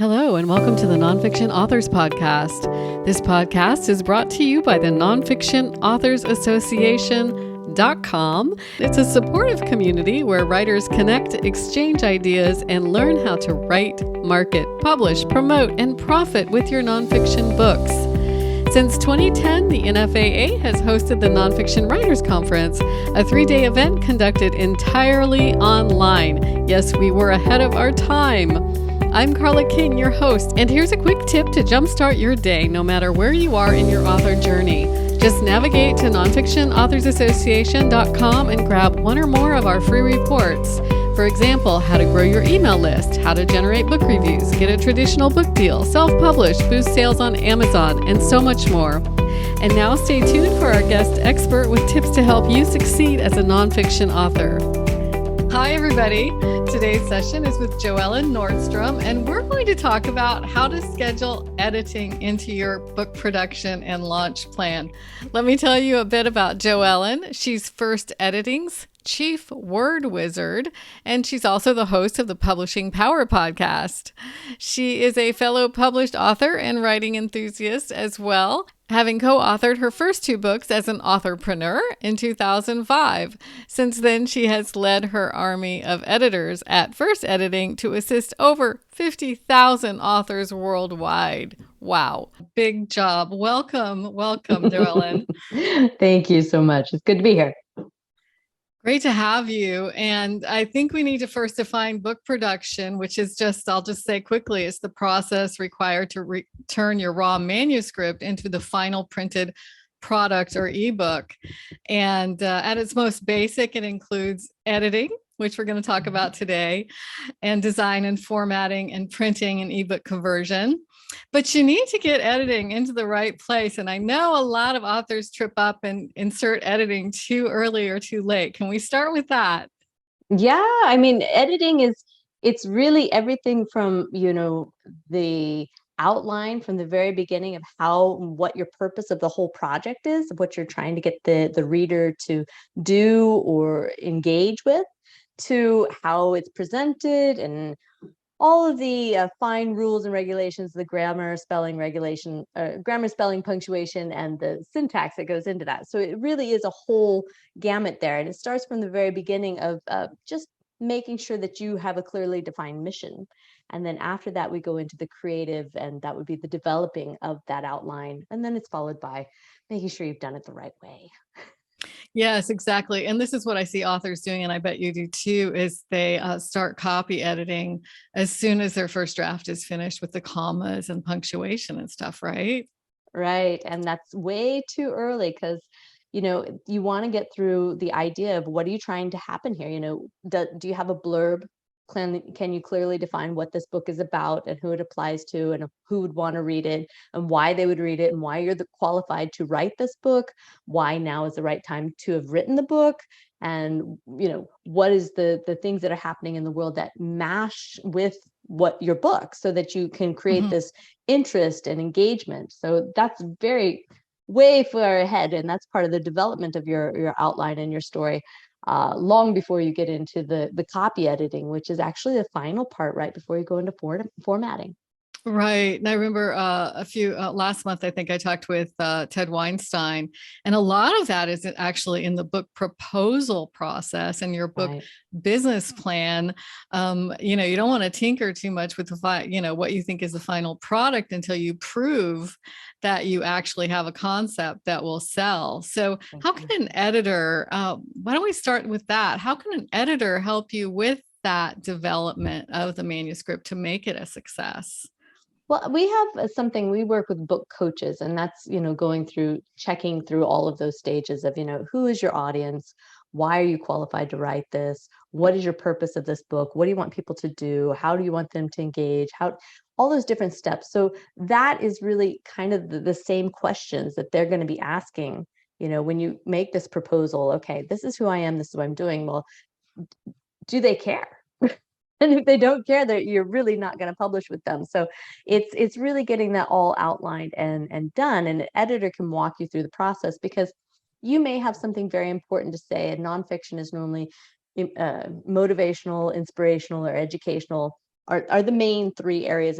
Hello, and welcome to the Nonfiction Authors Podcast. This podcast is brought to you by the Nonfiction Authors Association.com. It's a supportive community where writers connect, exchange ideas, and learn how to write, market, publish, promote, and profit with your nonfiction books. Since 2010, the NFAA has hosted the Nonfiction Writers Conference, a 3-day event conducted entirely online. Yes, we were ahead of our time. I'm Carla King, your host, and here's a quick tip to jumpstart your day, no matter where you are in your author journey. Just navigate to nonfictionauthorsassociation.com and grab one or more of our free reports. For example, how to grow your email list, how to generate book reviews, get a traditional book deal, self-publish, boost sales on Amazon, and so much more. And now stay tuned for our guest expert with tips to help you succeed as a nonfiction author. Hi, everybody. Today's session is with JoEllen Nordström, and we're going to talk about how to schedule editing into your book production and launch plan. Let me tell you a bit about JoEllen. She's First Editing's Chief Word Wizard, and she's also the host of the Publishing Power podcast. She is a fellow published author and writing enthusiast as well, having co-authored her first 2 books as an authorpreneur in 2005. Since then, she has led her army of editors at First Editing to assist over 50,000 authors worldwide. Wow, big job. Welcome, JoEllen. Thank you so much. It's good to be here. Great to have you. And I think we need to first define book production, which is I'll just say quickly, it's the process required to turn your raw manuscript into the final printed product or ebook. And at its most basic, it includes editing, which we're going to talk about today, and design and formatting and printing and ebook conversion. But you need to get editing into the right place. And I know a lot of authors trip up and insert editing too early or too late. Can we start with that? Yeah, I mean, editing it's really everything from, the outline from the very beginning of what your purpose of the whole project is, what you're trying to get the reader to do or engage with, to how it's presented and all of the fine rules and regulations, the grammar, spelling, punctuation, and the syntax that goes into that. So it really is a whole gamut there. And it starts from the very beginning of just making sure that you have a clearly defined mission. And then after that, we go into the creative, and that would be the developing of that outline. And then it's followed by making sure you've done it the right way. Yes, exactly. And this is what I see authors doing, and I bet you do too, is they start copy editing as soon as their first draft is finished with the commas and punctuation and stuff, right? Right. And that's way too early because, you want to get through the idea of what are you trying to happen here? Do you have a blurb? Can you clearly define what this book is about and who it applies to and who would want to read it and why they would read it and why you're qualified to write this book, why now is the right time to have written the book, and what is the things that are happening in the world that mash with what your book so that you can create this interest and engagement. So that's way far ahead, and that's part of the development of your outline and your story. Long before you get into the copy editing, which is actually the final part right before you go into formatting. Right. And I remember last month, I think I talked with Ted Weinstein, and a lot of that is actually in the book proposal process and your book business plan. You don't want to tinker too much with what you think is the final product until you prove that you actually have a concept that will sell. So how can an editor, why don't we start with that? How can an editor help you with that development of the manuscript to make it a success? Well, we have we work with book coaches, and that's, checking through all of those stages of, who is your audience? Why are you qualified to write this? What is your purpose of this book? What do you want people to do? How do you want them to engage? All those different steps. So that is really kind of the same questions that they're going to be asking, when you make this proposal. Okay, this is who I am. This is what I'm doing. Well, do they care? And if they don't care, you're really not going to publish with them. So it's really getting that all outlined and done. And an editor can walk you through the process, because you may have something very important to say. And nonfiction is normally motivational, inspirational, or educational are the main 3 areas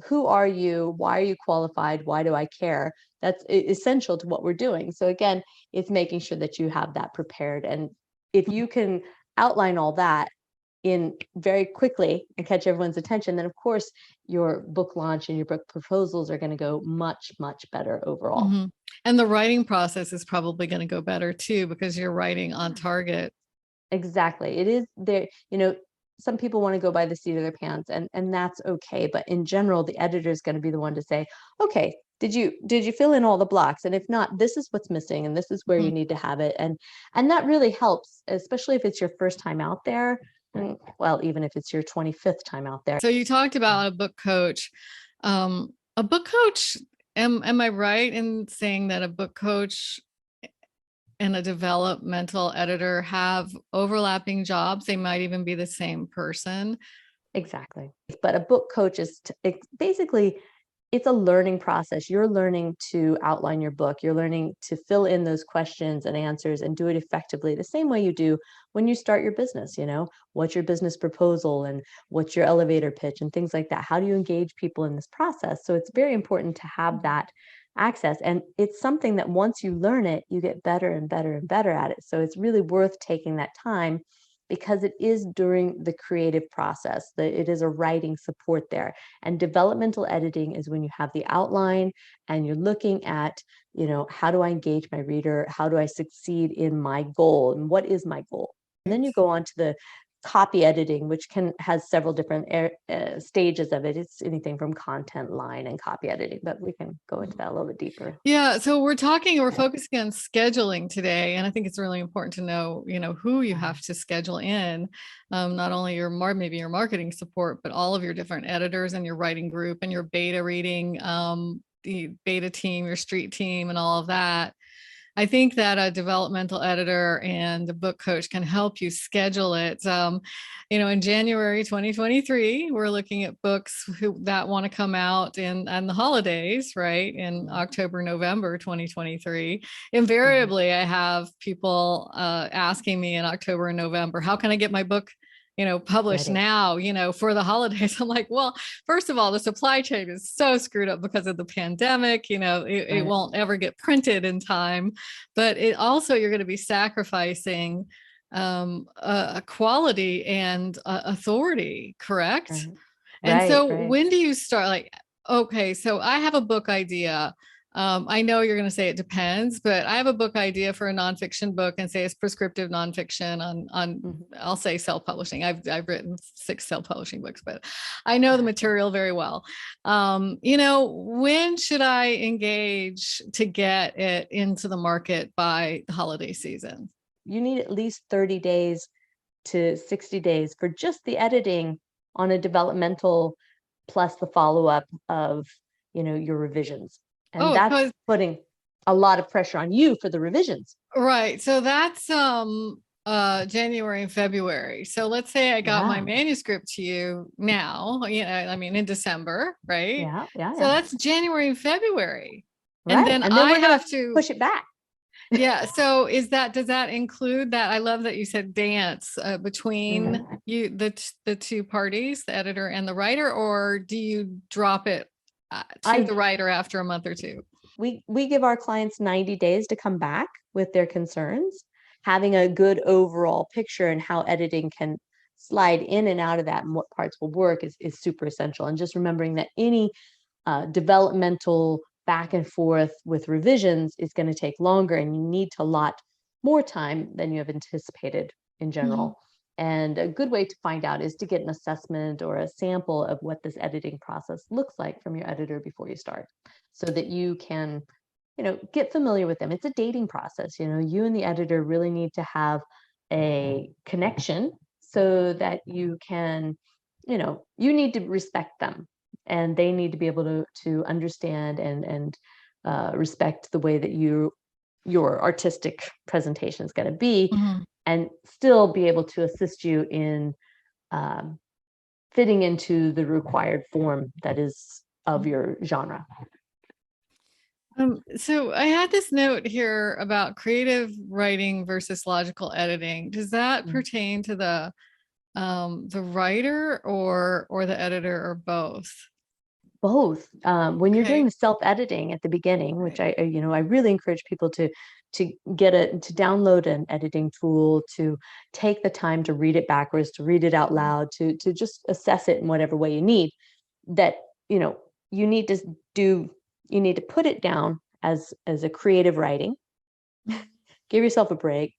who are you? Why are you qualified? Why do I care? That's essential to what we're doing. So again, it's making sure that you have that prepared. And if you can outline all that in very quickly and catch everyone's attention, then of course your book launch and your book proposals are going to go much, much better overall. Mm-hmm. And the writing process is probably going to go better too, because you're writing on target. Exactly. It is there, some people want to go by the seat of their pants, and that's okay. But in general, the editor is going to be the one to say, okay, did you fill in all the blocks? And if not, this is what's missing, and this is where you need to have it. And that really helps, especially if it's your first time out there. And, well, even if it's your 25th time out there. So you talked about a book coach. A book coach, am I right in saying that a book coach and a developmental editor have overlapping jobs? They might even be the same person. Exactly. But a book coach is basically, it's a learning process. You're learning to outline your book. You're learning to fill in those questions and answers and do it effectively the same way you do when you start your business. What's your business proposal and what's your elevator pitch and things like that? How do you engage people in this process? So it's very important to have that access. And it's something that once you learn it, you get better and better and better at it. So it's really worth taking that time, because it is during the creative process that it is a writing support there. And developmental editing is when you have the outline and you're looking at, how do I engage my reader? How do I succeed in my goal? And what is my goal? And then you go on to the copy editing, which has several different stages of it. It's anything from content, line, and copy editing, but we can go into that a little bit deeper. Yeah. So we're focusing on scheduling today. And I think it's really important to know, who you have to schedule in, not only maybe your marketing support, but all of your different editors and your writing group and your beta reading, the beta team, your street team, and all of that. I think that a developmental editor and a book coach can help you schedule it. In January 2023, we're looking at books that want to come out in the holidays, right? In October, November 2023. Invariably, I have people asking me in October and November, how can I get my book published now, for the holidays? I'm like, well, first of all, the supply chain is so screwed up because of the pandemic, it won't ever get printed in time, but it also, you're going to be sacrificing a quality and authority, correct? Right. And so Right. when do you start, like, okay, so I have a book idea. I know you're going to say it depends, but I have a book idea for a nonfiction book, and say it's prescriptive nonfiction on I'll say self-publishing. I've written 6 self-publishing books, but I know the material very well. When should I engage to get it into the market by the holiday season? You need at least 30 days to 60 days for just the editing on a developmental, plus the follow-up of, your revisions. And that's putting a lot of pressure on you for the revisions. Right. So that's January and February. So let's say I got my manuscript to you now, in December, right? Yeah. So that's January and February. Right. And then I have to push it back. Yeah. So does that include that? I love that you said dance between the two parties, the editor and the writer, or do you drop it to the writer after a month or two? We give our clients 90 days to come back with their concerns. Having a good overall picture and how editing can slide in and out of that and what parts will work is super essential. And just remembering that any developmental back and forth with revisions is going to take longer, and you need to allot more time than you have anticipated in general. And a good way to find out is to get an assessment or a sample of what this editing process looks like from your editor before you start, so that you can, get familiar with them. It's a dating process. You and the editor really need to have a connection so that you can, you need to respect them, and they need to be able to understand and respect the way that your artistic presentation is going to be, and still be able to assist you in fitting into the required form that is of your genre. So I had this note here about creative writing versus logical editing. Does that pertain to the writer or the editor, or both? both. When you're doing Okay. the self-editing at the beginning, which Right. I really encourage people to download an editing tool, to take the time to read it backwards, to read it out loud, to just assess it in whatever way you need. That, you know, you need to do, you need to put it down as a creative writing. Give yourself a break,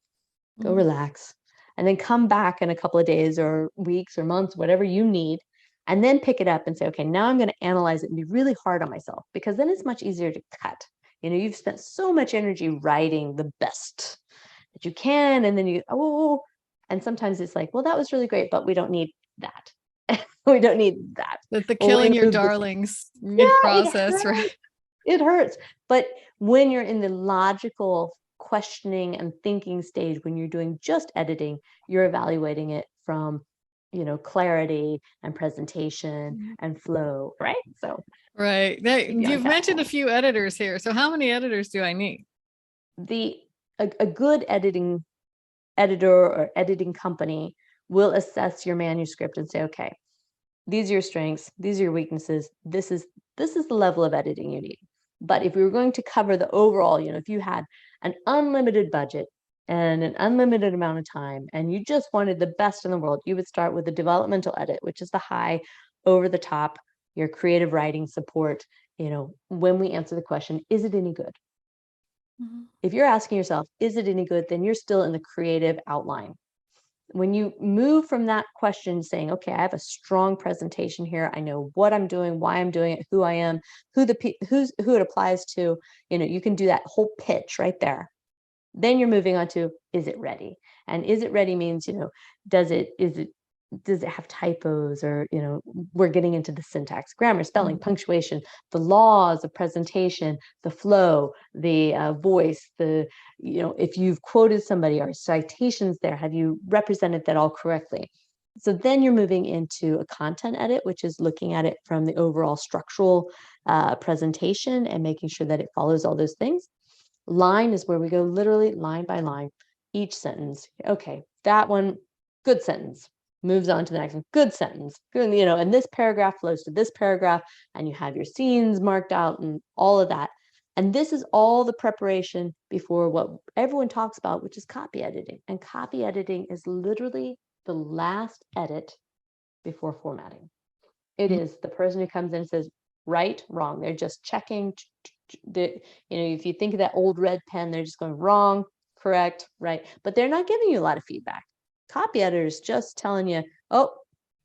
go Mhm. relax, and then come back in a couple of days or weeks or months, whatever you need, and then pick it up and say, okay, now I'm going to analyze it and be really hard on myself, because then it's much easier to cut. You know, you've spent so much energy writing the best that you can, and then you, oh, and sometimes it's like, well, that was really great, but we don't need that. We don't need that. The Or we're killing going to your move this. darlings Yeah, it mid-process, right? hurts. It hurts. But when you're in the logical questioning and thinking stage, when you're doing just editing, you're evaluating it from, you know, clarity and presentation Mhm. and flow, right? So Right. keep you on You've task. mentioned a few editors here. So how many editors do I need? The a good editor or editing company will assess your manuscript and say, okay, these are your strengths, these are your weaknesses, this is the level of editing you need. But if we were going to cover the overall, you know, if you had an unlimited budget and an unlimited amount of time and you just wanted the best in the world, you would start with the developmental edit, which is the high, over the top, your creative writing support. You know, when we answer the question, is it any good? Mhm. If you're asking yourself, is it any good, then you're still in the creative outline. When you move from that question saying, okay, I have a strong presentation here, I know what I'm doing, why I'm doing it, who I am, who it applies to, you know, you can do that whole pitch right there. Then you're moving on to, is it ready? And is it ready means, you know, does it have typos, or, you know, we're getting into the syntax, grammar, spelling, Mhm. punctuation, the laws of presentation, the flow, the voice, the, you know, if you've quoted somebody or citations there, have you represented that all correctly? So then you're moving into a content edit, which is looking at it from the overall structural presentation and making sure that it follows all those things. Line is where we go literally line by line, each sentence. Okay, that one, good sentence. Moves on to the next one, good sentence. Good, you know, and this paragraph flows to this paragraph, and you have your scenes marked out and all of that. And this is all the preparation before what everyone talks about, which is copy editing. And copy editing is literally the last edit before formatting. It is the person who comes in and says, right, wrong. They're just checking the, you know, if you think of that old red pen, they're just going wrong, correct, right. But they're not giving you a lot of feedback. Copy editors just telling you, oh,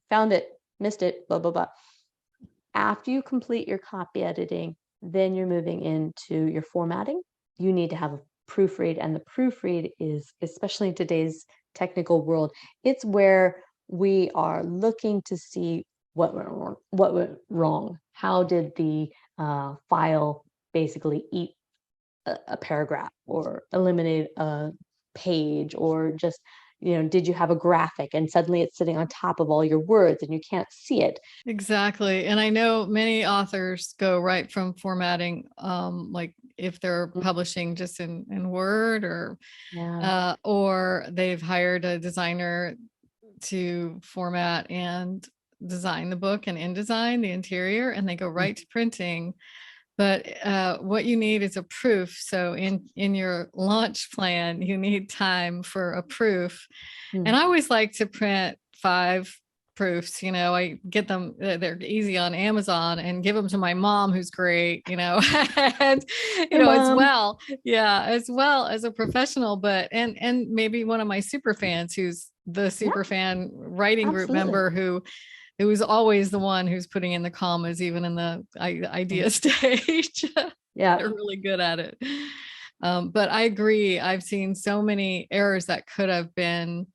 found it, missed it, blah, blah, blah. After you complete your copy editing, then you're moving into your formatting. You need to have a proofread, and the proofread is, especially in today's technical world, it's where we are looking to see what went wrong. What went wrong? How did the file basically eat a paragraph, or eliminate a page, or just, you know, did you have a graphic and suddenly it's sitting on top of all your words and you can't see it? Exactly. And I know many authors go right from formatting, like if they're publishing just in Word, Yeah. or they've hired a designer to format and design the book and InDesign, the interior, and they go right to printing. But what you need is a proof. So in your launch plan, you need time for a proof. And Mm. I always like to print 5 proofs. You know, I get them, they're easy on Amazon, and give them to my mom, who's great, you know, and, Hey, as mom. well. Yeah, as well as a professional, but, and maybe one of my super fans, who's the Yeah, super fan writing group absolutely. member, who is always the one who's putting in the commas, even in the Mm. idea stage. Yeah. They're really good at it. But I agree. I've seen so many errors that could have been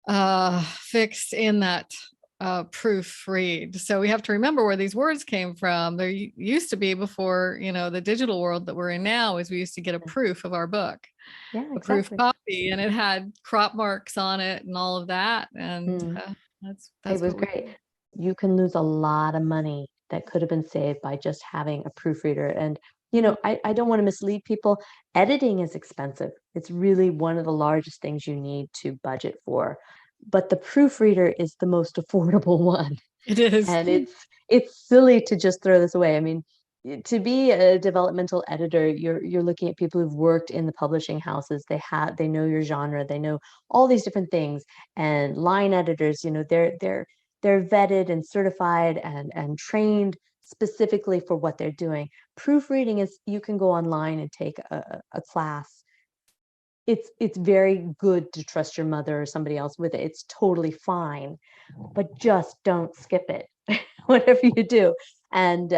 fixed in that proofread. So we have to remember where these words came from. There used to be, before, the digital world that we're in now, is we used to get a proof of our book, Yeah, a proof exactly. copy, and it had crop marks on it and all of that. And Mm. It that's was what we great. did. You can lose a lot of money that could have been saved by just having a proofreader. And, you Mhm. know, I don't want to mislead people. Editing is expensive. It's really one of the largest things you need to budget for. But the proofreader is the most affordable one. It is. And it's silly to just throw this away. I mean, to be a developmental editor, you're looking at people who've worked in the publishing houses. They know your genre, they know all these different things. And line editors, they're vetted and certified and trained specifically for what they're doing. Proofreading is, you can go online and take a class. It's very good to trust your mother or somebody else with it. It's totally fine, but just don't skip it, whatever you do. And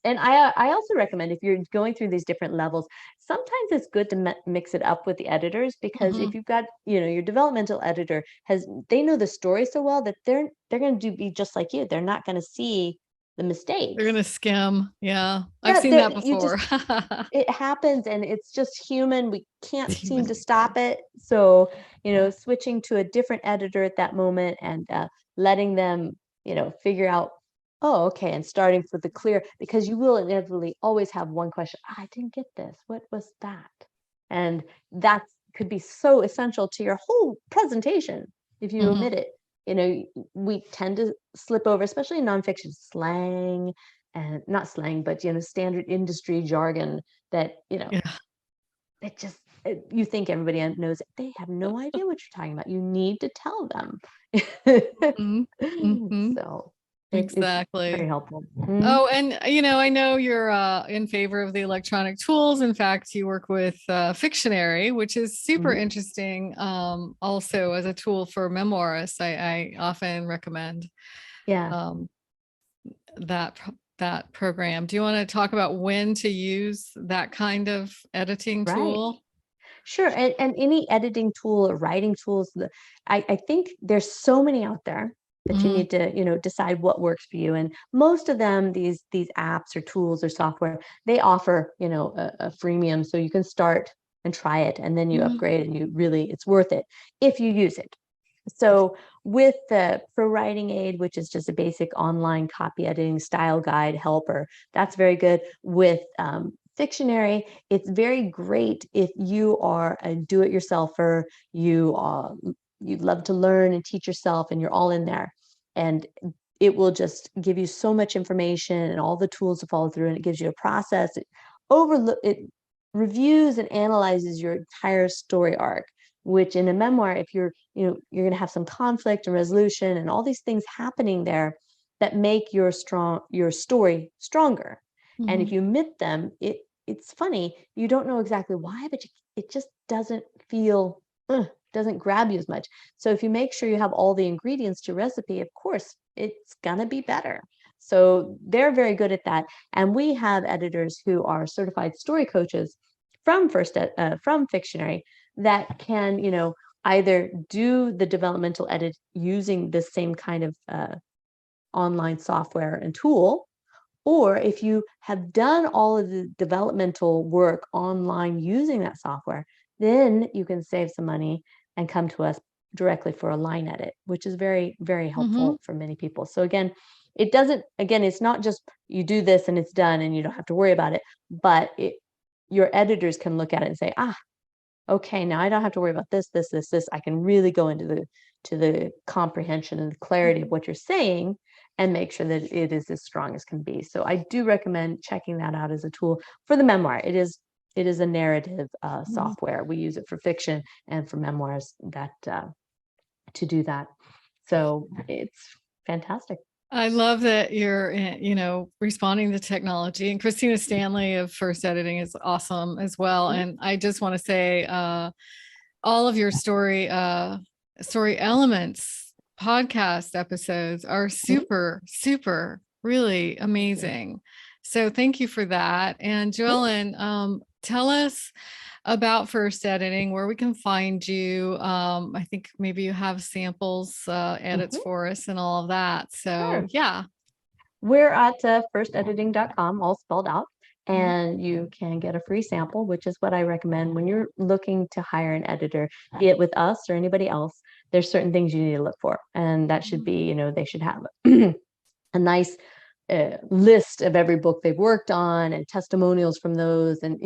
and I also recommend, if you're going through these different levels, sometimes it's good to mix it up with the editors, because if you've got, your developmental editor they know the story so well that they're going to be just like you. They're not going to see the mistakes. They're going to skim. Yeah. I've seen that before. It happens, and it's just human. We can't seem to stop it. So, switching to a different editor at that moment, and letting them, figure out, oh, okay, and starting with the clear, because you will inevitably always have one question. I didn't get this. What was that? And that could be so essential to your whole presentation if you omit it. We tend to slip over, especially in nonfiction, slang, and not slang, but standard industry jargon that it just, you think everybody knows it. They have no idea what you're talking about. You need to tell them. So exactly. It's very helpful. Oh, and I know you're in favor of the electronic tools. In fact, you work with Fictionary, which is super interesting. Also, as a tool for memoirists, I often recommend. That program. Do you want to talk about when to use that kind of editing tool? Sure. And any editing tool or writing tools, I think there's so many out there that you need to, decide what works for you. And most of them, these apps or tools or software, they offer, a freemium, so you can start and try it, and then you upgrade, and it's worth it if you use it. So with the Pro Writing Aid, which is just a basic online copy editing style guide helper, that's very good. With Fictionary, it's very great if you are a do-it-yourselfer, you love to learn and teach yourself, and you're all in there. And it will just give you so much information and all the tools to follow through, and it gives you a process. It reviews and analyzes your entire story arc, which in a memoir, if you're going to have some conflict and resolution and all these things happening there that make your story stronger. And if you omit them, it's funny, you don't know exactly why, but it just doesn't feel, doesn't grab you as much. So if you make sure you have all the ingredients to recipe, of course, it's gonna be better. So they're very good at that. And we have editors who are certified story coaches from Fictionary that can, either do the developmental edit using the same kind of online software and tool, or if you have done all of the developmental work online using that software, then you can save some money and come to us directly for a line edit, which is very, very helpful for many people. So again, it's not just you do this and it's done and you don't have to worry about it, but your editors can look at it and say, okay, now I don't have to worry about this. I can really go into the comprehension and the clarity of what you're saying, and make sure that it is as strong as can be. So I do recommend checking that out as a tool for the memoir. It is a narrative software. We use it for fiction and for memoirs to do that. So it's fantastic. I love that you're, responding to technology. And Christina Stanley of First Editing is awesome as well. And I just want to say, all of your story elements podcast episodes are super, super, really amazing. So thank you for that. And JoEllen, tell us about First Editing, where we can find you. I think maybe you have samples, edits for us and all of that. So yeah. We're at firstediting.com, all spelled out. And you can get a free sample, which is what I recommend when you're looking to hire an editor, be it with us or anybody else. There's certain things you need to look for. And that should be, they should have a nice list of every book they've worked on and testimonials from those. And,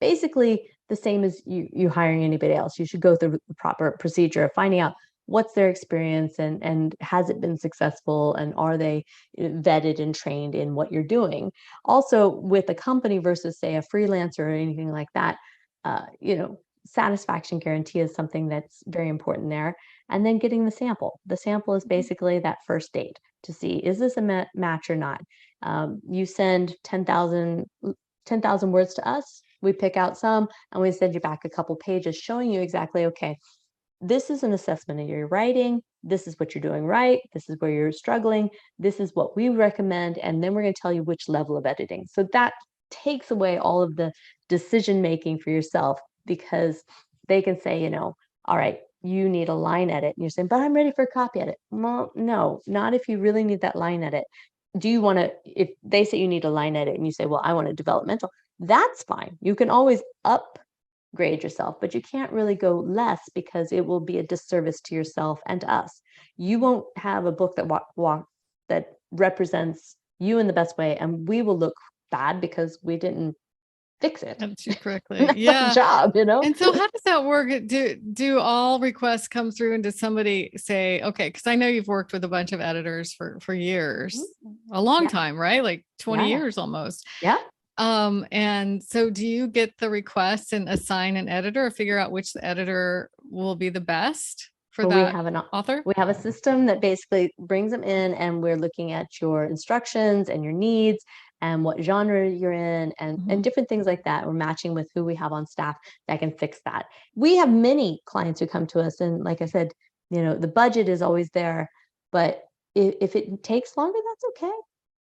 basically the same as you hiring anybody else. You should go through the proper procedure of finding out what's their experience and has it been successful, and are they vetted and trained in what you're doing? Also, with a company versus say a freelancer or anything like that, satisfaction guarantee is something that's very important there. And then getting the sample. The sample is basically that first date to see, is this a match or not? You send 10,000 words to us, we pick out some, and we send you back a couple pages showing you exactly, okay, this is an assessment of your writing. This is what you're doing right. This is where you're struggling. This is what we recommend. And then we're going to tell you which level of editing. So that takes away all of the decision making for yourself, because they can say, all right, you need a line edit. And you're saying, but I'm ready for a copy edit. Well, no, not if you really need that line edit. Do you want to, if they say you need a line edit and you say, well, I want a developmental, that's fine. You can always upgrade yourself, but you can't really go less, because it will be a disservice to yourself and to us. You won't have a book that represents you in the best way, and we will look bad because we didn't fix it. That's you correctly. That's Yeah. our job, And so how does that work? Do all requests come through, and does somebody say, okay, because I know you've worked with a bunch of editors for years, a long time, right? Like 20 years almost. Yeah. And so do you get the request and assign an editor, or figure out which editor will be the best for that we have an author? We have a system that basically brings them in, and we're looking at your instructions and your needs and what genre you're in, and different things like that. We're matching with who we have on staff that can fix that. We have many clients who come to us, and like I said, the budget is always there, but if it takes longer, that's okay.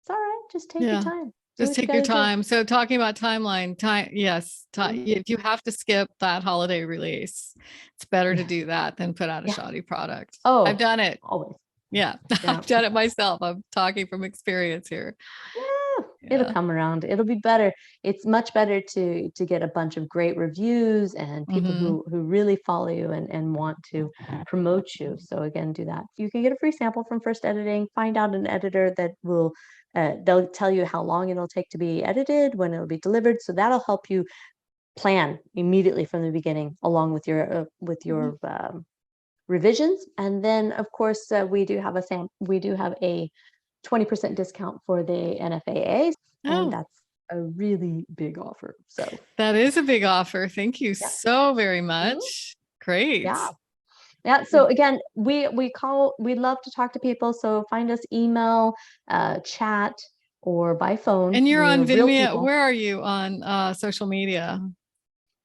It's all right. Just take your time. Just take your time. So talking about timeline, if you have to skip that holiday release, it's better to do that than put out a shoddy product. Oh, I've done it. Always. Yeah. I've done it myself. I'm talking from experience here. It'll come around. It'll be better. It's much better to get a bunch of great reviews and people who really follow you and want to promote you. So again, do that. You can get a free sample from First Editing. Find out an editor that will, they'll tell you how long it'll take to be edited, when it'll be delivered. So that'll help you plan immediately from the beginning, along with your revisions. And then of course we do have a 20% discount for the NFAA, and that's a really big offer. So that is a big offer. Thank you so very much. Great. Yeah. So again, we'd love to talk to people. So find us, email, chat, or by phone. And you're on Vimeo. Where are you on social media?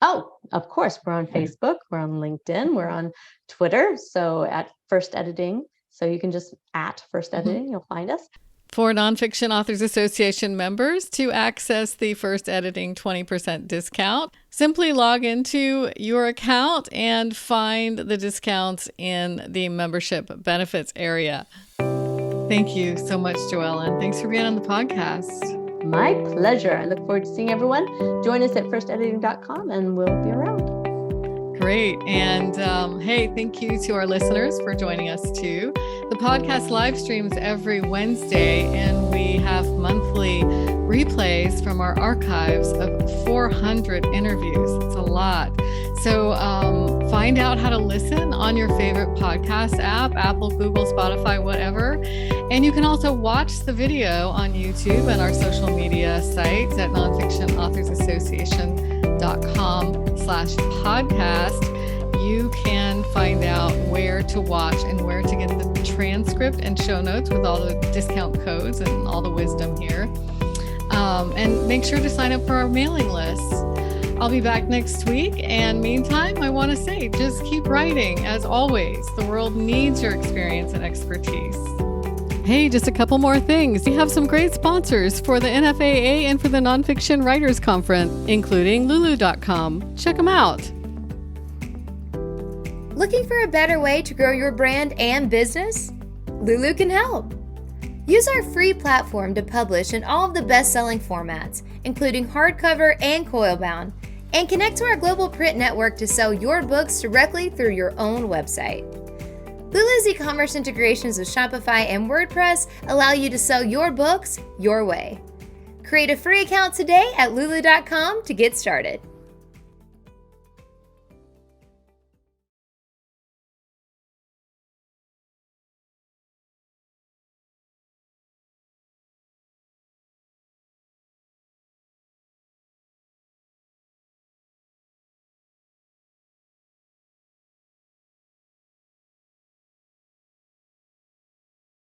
Oh, of course, we're on Facebook, we're on LinkedIn, we're on Twitter. So at First Editing. So you can just at First Editing, you'll find us. For Nonfiction Authors Association members, to access the First Editing 20% discount, simply log into your account and find the discounts in the membership benefits area. Thank you so much, JoEllen. Thanks for being on the podcast. My pleasure. I look forward to seeing everyone. Join us at firstediting.com and we'll be around. Great. And hey, thank you to our listeners for joining us too. The podcast live streams every Wednesday, and we have monthly replays from our archives of 400 interviews. It's a lot. So find out how to listen on your favorite podcast app, Apple, Google, Spotify, whatever. And you can also watch the video on YouTube and our social media sites at nonfictionauthorsassociation.com/podcast. You can find out where to watch and where to get the transcript and show notes with all the discount codes and all the wisdom here. And make sure to sign up for our mailing list. I'll be back next week. And meantime, I want to say, just keep writing. As always, the world needs your experience and expertise. Hey, just a couple more things. We have some great sponsors for the NFAA and for the Nonfiction Writers Conference, including Lulu.com. Check them out. Looking for a better way to grow your brand and business? Lulu can help. Use our free platform to publish in all of the best-selling formats, including hardcover and coil-bound, and connect to our global print network to sell your books directly through your own website. Lulu's e-commerce integrations with Shopify and WordPress allow you to sell your books your way. Create a free account today at lulu.com to get started.